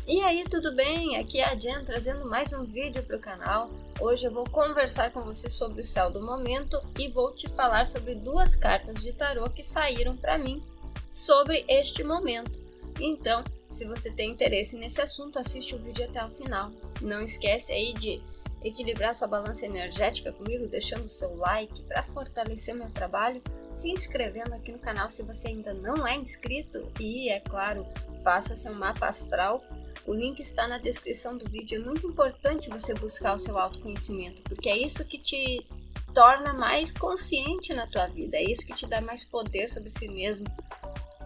E aí, tudo bem? Aqui é a Jen trazendo mais um vídeo para o canal. Hoje eu vou conversar com você sobre o céu do momento e vou te falar sobre duas cartas de tarô que saíram para mim sobre este momento. Então, se você tem interesse nesse assunto, assiste o vídeo até o final. Não esquece aí de equilibrar sua balança energética comigo, deixando o seu like para fortalecer meu trabalho, se inscrevendo aqui no canal se você ainda não é inscrito e, é claro, faça seu mapa astral. O link está na descrição do vídeo. É muito importante você buscar o seu autoconhecimento, porque é isso que te torna mais consciente na tua vida, é isso que te dá mais poder sobre si mesmo.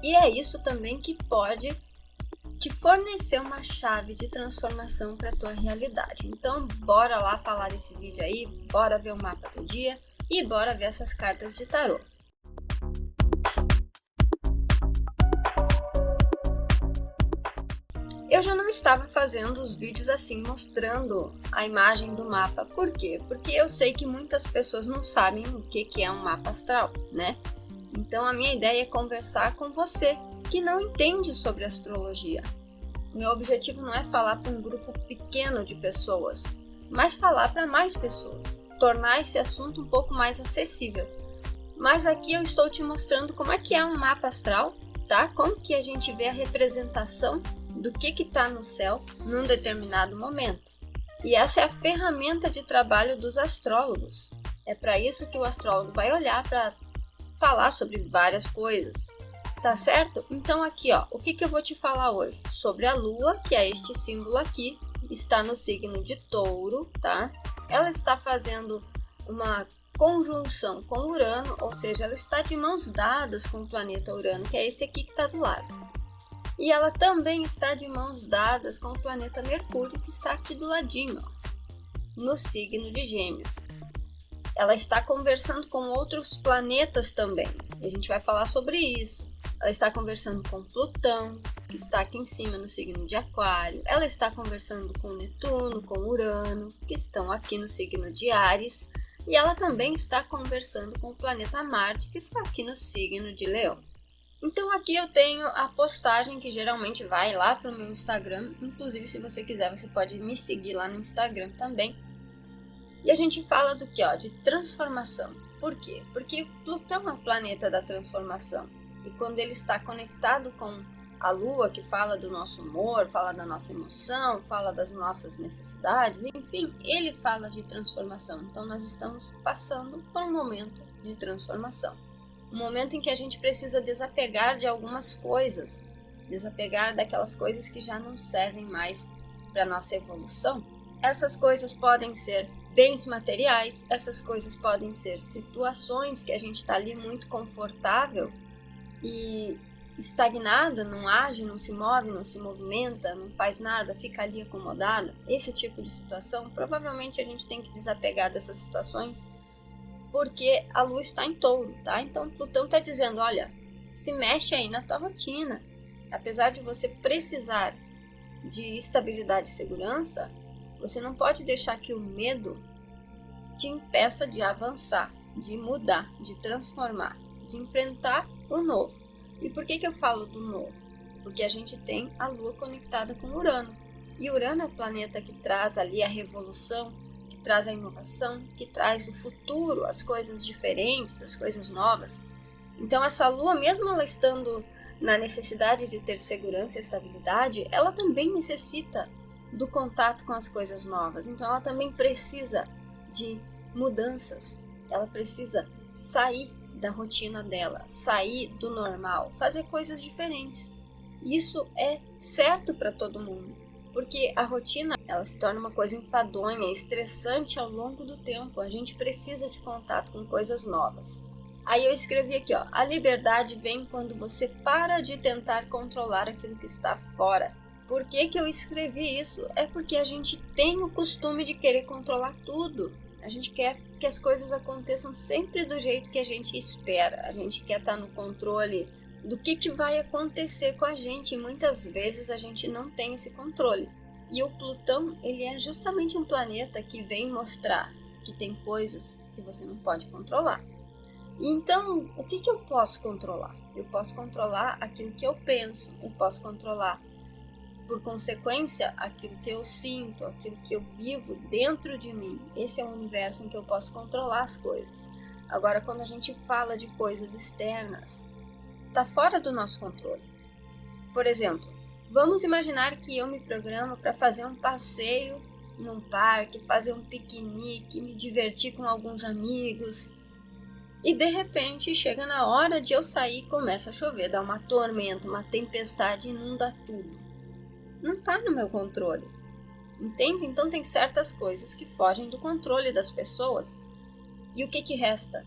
E é isso também que pode te fornecer uma chave de transformação para a tua realidade. Então, bora lá falar desse vídeo aí, bora ver o mapa do dia e bora ver essas cartas de tarô. Eu já não estava fazendo os vídeos assim, mostrando a imagem do mapa. Por quê? Porque eu sei que muitas pessoas não sabem o que é um mapa astral, né? Então a minha ideia é conversar com você que não entende sobre astrologia. Meu objetivo não é falar para um grupo pequeno de pessoas, mas falar para mais pessoas, tornar esse assunto um pouco mais acessível. Mas aqui eu estou te mostrando como é que é um mapa astral, tá? Como que a gente vê a representação do que está no céu num determinado momento. E essa é a ferramenta de trabalho dos astrólogos. É para isso que o astrólogo vai olhar para falar sobre várias coisas. Tá certo? Então aqui, ó, o que eu vou te falar hoje? Sobre a Lua, que é este símbolo aqui, está no signo de Touro, tá? Ela está fazendo uma conjunção com Urano, ou seja, ela está de mãos dadas com o planeta Urano, que é esse aqui que está do lado. E ela também está de mãos dadas com o planeta Mercúrio, que está aqui do ladinho, ó, no signo de Gêmeos. Ela está conversando com outros planetas também, e a gente vai falar sobre isso. Ela está conversando com Plutão, que está aqui em cima no signo de Aquário. Ela está conversando com Netuno, com Urano, que estão aqui no signo de Áries. E ela também está conversando com o planeta Marte, que está aqui no signo de Leão. Então aqui eu tenho a postagem que geralmente vai lá para o meu Instagram. Inclusive, se você quiser, você pode me seguir lá no Instagram também. E a gente fala do que? De transformação. Por quê? Porque Plutão é o planeta da transformação. E quando ele está conectado com a Lua, que fala do nosso humor, fala da nossa emoção, fala das nossas necessidades, enfim, ele fala de transformação. Então nós estamos passando por um momento de transformação. Um momento em que a gente precisa desapegar de algumas coisas, desapegar daquelas coisas que já não servem mais para a nossa evolução. Essas coisas podem ser bens materiais, essas coisas podem ser situações que a gente está ali muito confortável e estagnada, não age, não se move, não se movimenta, não faz nada, fica ali acomodada. Esse tipo de situação, provavelmente a gente tem que desapegar dessas situações, porque a Lua está em Touro, tá? Então Plutão está dizendo, olha, se mexe aí na tua rotina. Apesar de você precisar de estabilidade e segurança, você não pode deixar que o medo te impeça de avançar, de mudar, de transformar, de enfrentar o novo. E por que eu falo do novo? Porque a gente tem a Lua conectada com Urano. E Urano é o planeta que traz ali a revolução, traz a inovação, que traz o futuro, as coisas diferentes, as coisas novas. Então essa Lua, mesmo ela estando na necessidade de ter segurança e estabilidade, ela também necessita do contato com as coisas novas. Então ela também precisa de mudanças, ela precisa sair da rotina dela, sair do normal, fazer coisas diferentes. Isso é certo para todo mundo. Porque a rotina, ela se torna uma coisa enfadonha, estressante ao longo do tempo. A gente precisa de contato com coisas novas. Aí eu escrevi aqui, ó, a liberdade vem quando você para de tentar controlar aquilo que está fora. Por que eu escrevi isso? É porque a gente tem o costume de querer controlar tudo. A gente quer que as coisas aconteçam sempre do jeito que a gente espera. A gente quer estar no controle do que vai acontecer com a gente, e muitas vezes a gente não tem esse controle. E o Plutão, ele é justamente um planeta que vem mostrar que tem coisas que você não pode controlar. E então, o que eu posso controlar? Eu posso controlar aquilo que eu penso, eu posso controlar por consequência, aquilo que eu sinto, aquilo que eu vivo dentro de mim. Esse é o universo em que eu posso controlar as coisas. Agora, quando a gente fala de coisas externas, está fora do nosso controle. Por exemplo, vamos imaginar que eu me programo para fazer um passeio num parque, fazer um piquenique, me divertir com alguns amigos. E de repente chega na hora de eu sair e começa a chover, dá uma tormenta, uma tempestade, inunda tudo. Não está no meu controle. Entende? Então tem certas coisas que fogem do controle das pessoas. E o que resta?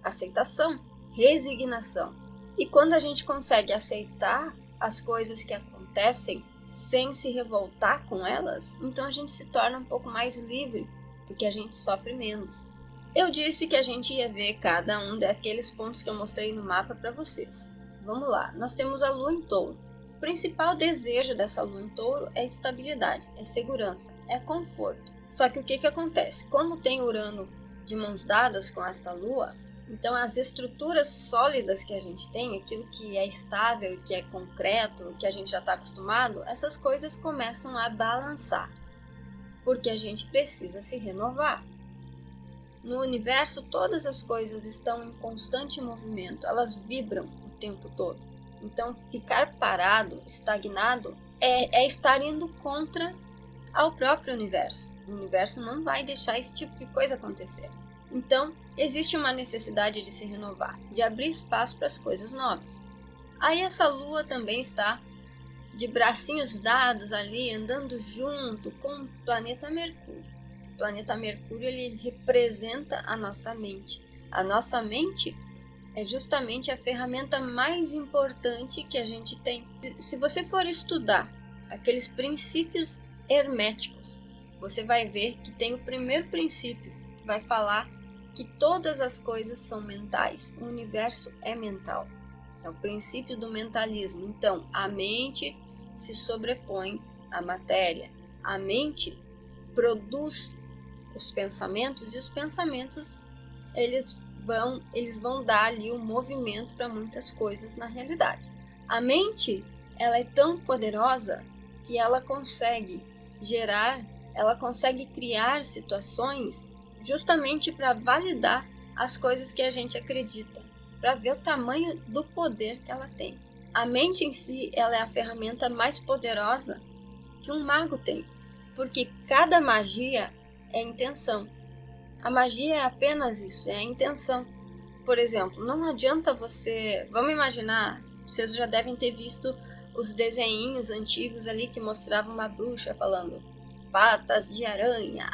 Aceitação, resignação. E quando a gente consegue aceitar as coisas que acontecem sem se revoltar com elas, então a gente se torna um pouco mais livre, porque a gente sofre menos. Eu disse que a gente ia ver cada um daqueles pontos que eu mostrei no mapa para vocês. Vamos lá, nós temos a Lua em Touro. O principal desejo dessa Lua em Touro é estabilidade, é segurança, é conforto. Só que o que acontece? Como tem Urano de mãos dadas com esta Lua, então as estruturas sólidas que a gente tem, aquilo que é estável, que é concreto, que a gente já está acostumado, essas coisas começam a balançar, porque a gente precisa se renovar. No universo, todas as coisas estão em constante movimento, elas vibram o tempo todo. Então, ficar parado, estagnado, é estar indo contra ao próprio universo. O universo não vai deixar esse tipo de coisa acontecer. Então, existe uma necessidade de se renovar, de abrir espaço para as coisas novas. Aí essa Lua também está de bracinhos dados ali, andando junto com o planeta Mercúrio. O planeta Mercúrio, ele representa a nossa mente. A nossa mente é justamente a ferramenta mais importante que a gente tem. Se você for estudar aqueles princípios herméticos, você vai ver que tem o primeiro princípio, que vai falar que todas as coisas são mentais, o universo é mental. É o princípio do mentalismo. Então, a mente se sobrepõe à matéria. A mente produz os pensamentos e os pensamentos eles vão dar ali um movimento para muitas coisas na realidade. A mente, ela é tão poderosa que ela consegue criar situações justamente para validar as coisas que a gente acredita, para ver o tamanho do poder que ela tem. A mente em si, ela é a ferramenta mais poderosa que um mago tem, porque cada magia é intenção. A magia é apenas isso, é a intenção. Por exemplo, não adianta você... Vamos imaginar, vocês já devem ter visto os desenhinhos antigos ali que mostravam uma bruxa falando patas de aranha,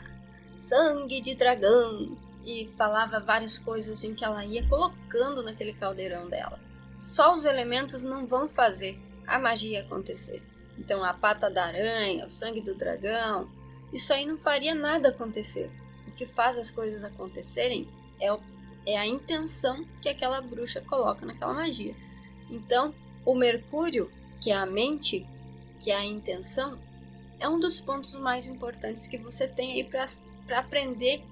sangue de dragão, e falava várias coisas em que ela ia colocando naquele caldeirão dela. Só os elementos não vão fazer a magia acontecer. Então a pata da aranha, o sangue do dragão, isso aí não faria nada acontecer. O que faz as coisas acontecerem é a intenção que aquela bruxa coloca naquela magia. Então, o Mercúrio, que é a mente, que é a intenção, é um dos pontos mais importantes que você tem aí para aprender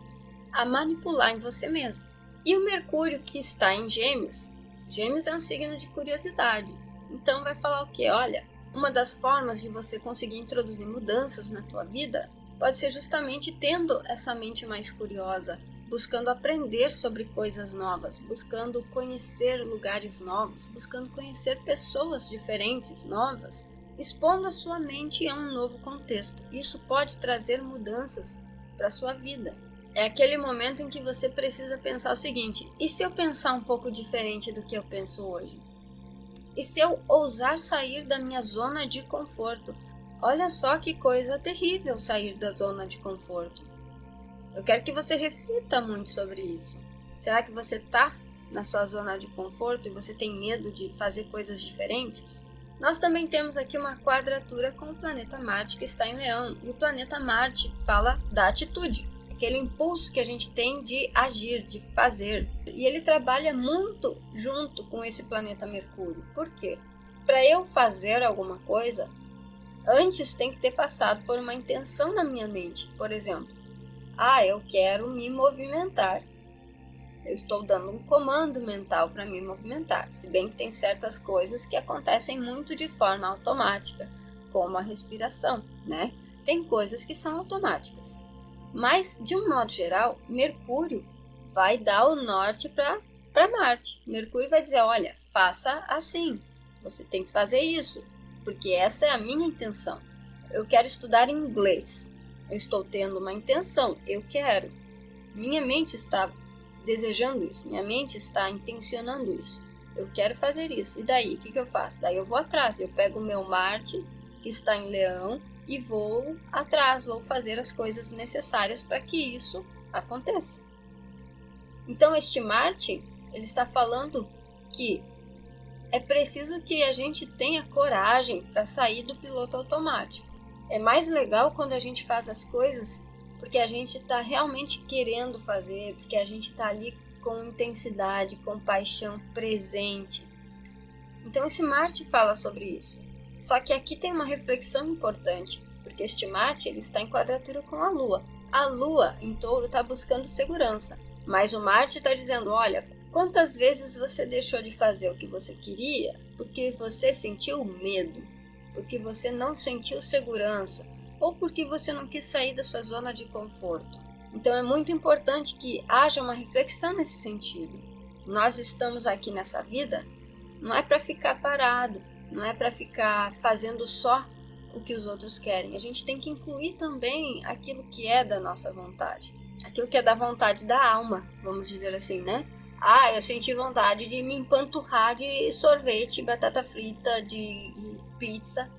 a manipular em você mesmo. E o Mercúrio, que está em Gêmeos, Gêmeos é um signo de curiosidade. Então vai falar o quê? Olha, uma das formas de você conseguir introduzir mudanças na tua vida pode ser justamente tendo essa mente mais curiosa, buscando aprender sobre coisas novas, buscando conhecer lugares novos, buscando conhecer pessoas diferentes, novas, expondo a sua mente a um novo contexto. Isso pode trazer mudanças para a sua vida. É aquele momento em que você precisa pensar o seguinte: e se eu pensar um pouco diferente do que eu penso hoje? E se eu ousar sair da minha zona de conforto? Olha só que coisa terrível sair da zona de conforto. Eu quero que você reflita muito sobre isso. Será que você está na sua zona de conforto e você tem medo de fazer coisas diferentes? Nós também temos aqui uma quadratura com o planeta Marte, que está em Leão. E o planeta Marte fala da atitude, aquele impulso que a gente tem de agir, de fazer. E ele trabalha muito junto com esse planeta Mercúrio. Por quê? Para eu fazer alguma coisa, antes tem que ter passado por uma intenção na minha mente. Por exemplo, eu quero me movimentar. Eu estou dando um comando mental para me movimentar. Se bem que tem certas coisas que acontecem muito de forma automática. como a respiração, né? Tem coisas que são automáticas. Mas, de um modo geral, Mercúrio vai dar o norte para Marte. Mercúrio vai dizer, olha, faça assim, você tem que fazer isso, porque essa é a minha intenção. Eu quero estudar inglês, eu estou tendo uma intenção, eu quero. Minha mente está desejando isso, minha mente está intencionando isso. Eu quero fazer isso. E daí, o que eu faço? Daí eu vou atrás, eu pego o meu Marte, que está em Leão, e vou atrás, vou fazer as coisas necessárias para que isso aconteça. Então, este Marte, ele está falando que é preciso que a gente tenha coragem para sair do piloto automático. É mais legal quando a gente faz as coisas porque a gente está realmente querendo fazer, porque a gente está ali com intensidade, com paixão presente. Então esse Marte fala sobre isso. Só que aqui tem uma reflexão importante, porque este Marte ele está em quadratura com a Lua. A Lua em Touro está buscando segurança, mas o Marte está dizendo, olha, quantas vezes você deixou de fazer o que você queria porque você sentiu medo, porque você não sentiu segurança, ou porque você não quis sair da sua zona de conforto. Então é muito importante que haja uma reflexão nesse sentido. Nós estamos aqui nessa vida, não é para ficar parado, não é para ficar fazendo só o que os outros querem. A gente tem que incluir também aquilo que é da nossa vontade, aquilo que é da vontade da alma, vamos dizer assim, né? Ah, eu senti vontade de me empanturrar de sorvete, batata frita, de pizza.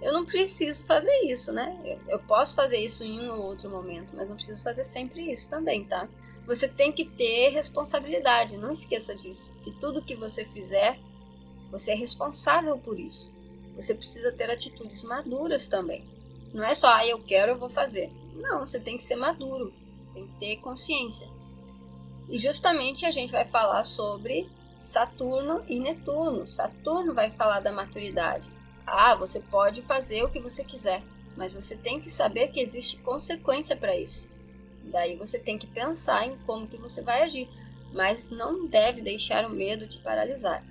Eu não preciso fazer isso, né? Eu posso fazer isso em um ou outro momento, mas não preciso fazer sempre isso também, tá? Você tem que ter responsabilidade, não esqueça disso. Que tudo que você fizer, você é responsável por isso. Você precisa ter atitudes maduras também. Não é só, eu quero, eu vou fazer. Não, você tem que ser maduro, tem que ter consciência. E justamente a gente vai falar sobre Saturno e Netuno. Saturno vai falar da maturidade. Ah, você pode fazer o que você quiser, mas você tem que saber que existe consequência para isso. Daí você tem que pensar em como que você vai agir, mas não deve deixar o medo te paralisar.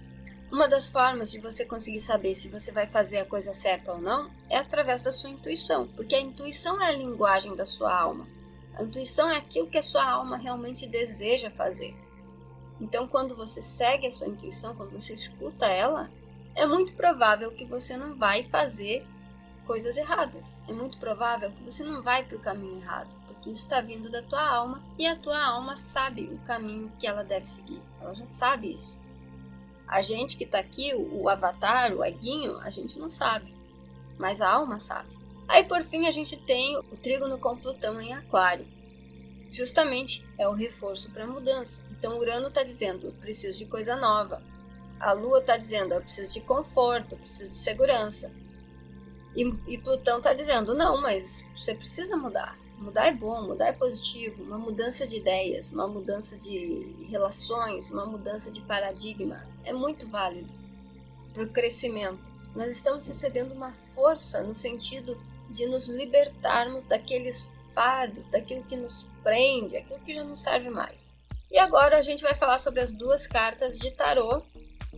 Uma das formas de você conseguir saber se você vai fazer a coisa certa ou não é através da sua intuição, porque a intuição é a linguagem da sua alma. A intuição é aquilo que a sua alma realmente deseja fazer. Então, quando você segue a sua intuição, quando você escuta ela, é muito provável que você não vai fazer coisas erradas. É muito provável que você não vai para o caminho errado, porque isso está vindo da tua alma e a tua alma sabe o caminho que ela deve seguir. Ela já sabe isso. A gente que está aqui, o avatar, o eguinho, a gente não sabe, mas a alma sabe. Aí, por fim, a gente tem o trígono com Plutão em Aquário. Justamente é o reforço para a mudança. Então, Urano está dizendo, eu preciso de coisa nova. A Lua está dizendo, eu preciso de conforto, eu preciso de segurança. E Plutão está dizendo, não, mas você precisa mudar. Mudar é bom, mudar é positivo. Uma mudança de ideias, uma mudança de relações, uma mudança de paradigma é muito válido para o crescimento. Nós estamos recebendo uma força no sentido de nos libertarmos daqueles fardos, daquilo que nos prende, aquilo que já não serve mais. E agora a gente vai falar sobre as duas cartas de tarô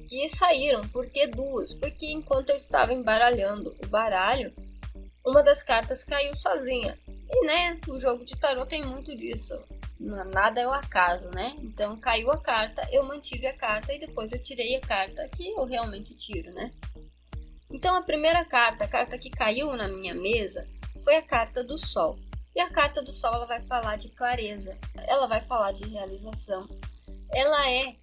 que saíram. Por que duas? Porque enquanto eu estava embaralhando o baralho, uma das cartas caiu sozinha. E né, o jogo de tarô tem muito disso. Nada é o acaso, né? Então caiu a carta, eu mantive a carta e depois eu tirei a carta que eu realmente tiro, né? Então a primeira carta, a carta que caiu na minha mesa, foi a carta do Sol. E a carta do Sol ela vai falar de clareza, ela vai falar de realização. Ela é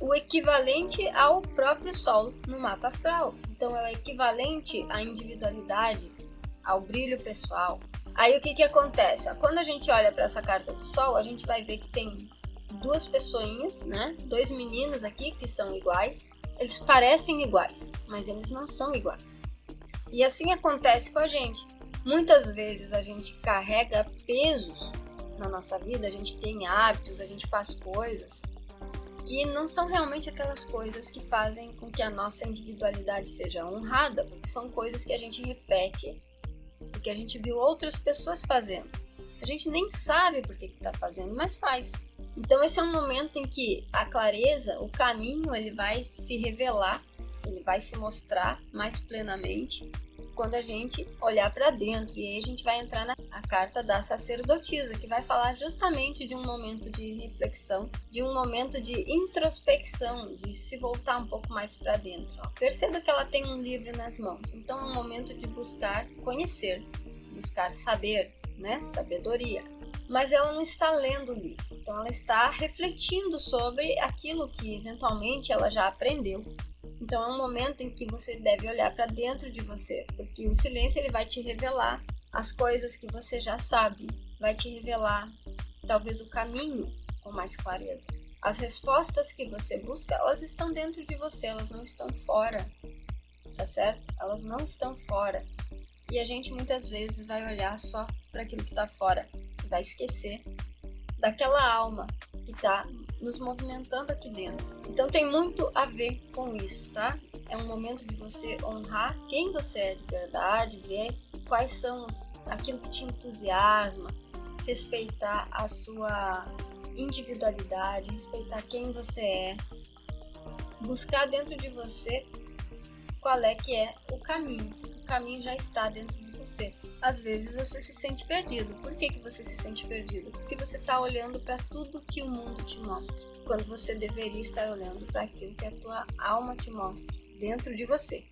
o equivalente ao próprio Sol no mapa astral. Então é o equivalente à individualidade, ao brilho pessoal. Aí o que acontece? Quando a gente olha para essa carta do Sol, a gente vai ver que tem duas pessoinhas, né? Dois meninos aqui que são iguais. Eles parecem iguais, mas eles não são iguais. E assim acontece com a gente. Muitas vezes a gente carrega pesos na nossa vida, a gente tem hábitos, a gente faz coisas que não são realmente aquelas coisas que fazem com que a nossa individualidade seja honrada, porque são coisas que a gente repete, porque a gente viu outras pessoas fazendo. A gente nem sabe por que está fazendo, mas faz. Então esse é um momento em que a clareza, o caminho, ele vai se revelar, ele vai se mostrar mais plenamente quando a gente olhar para dentro. E aí a gente vai entrar na carta da sacerdotisa, que vai falar justamente de um momento de reflexão, de um momento de introspecção, de se voltar um pouco mais para dentro. Perceba que ela tem um livro nas mãos, então é um momento de buscar conhecer, buscar saber, né? Sabedoria. Mas ela não está lendo o livro, então ela está refletindo sobre aquilo que eventualmente ela já aprendeu. Então é um momento em que você deve olhar para dentro de você, porque o silêncio ele vai te revelar as coisas que você já sabe, vai te revelar talvez o caminho com mais clareza. As respostas que você busca, elas estão dentro de você, elas não estão fora, tá certo? Elas não estão fora. E a gente muitas vezes vai olhar só para aquilo que está fora, vai esquecer daquela alma que está nos movimentando aqui dentro. Então tem muito a ver com isso, tá? É um momento de você honrar quem você é de verdade, ver quais são aquilo que te entusiasma, respeitar a sua individualidade, respeitar quem você é, buscar dentro de você qual é que é o caminho. O caminho já está dentro de você. Às vezes você se sente perdido. Por que você se sente perdido? Porque você está olhando para tudo que o mundo te mostra, quando você deveria estar olhando para aquilo que a tua alma te mostra, dentro de você.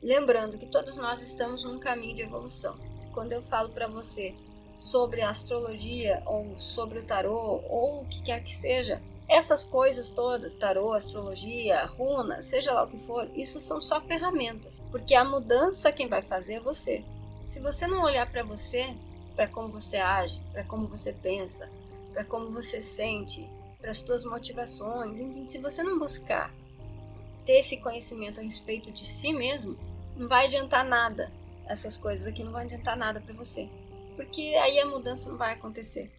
Lembrando que todos nós estamos num caminho de evolução. Quando eu falo para você sobre a astrologia, ou sobre o tarô, ou o que quer que seja, essas coisas todas, tarô, astrologia, runa, seja lá o que for, isso são só ferramentas, porque a mudança quem vai fazer é você. Se você não olhar para você, para como você age, para como você pensa, para como você sente, para as suas motivações, enfim, se você não buscar ter esse conhecimento a respeito de si mesmo, não vai adiantar nada. Essas coisas aqui não vão adiantar nada para você, porque aí a mudança não vai acontecer.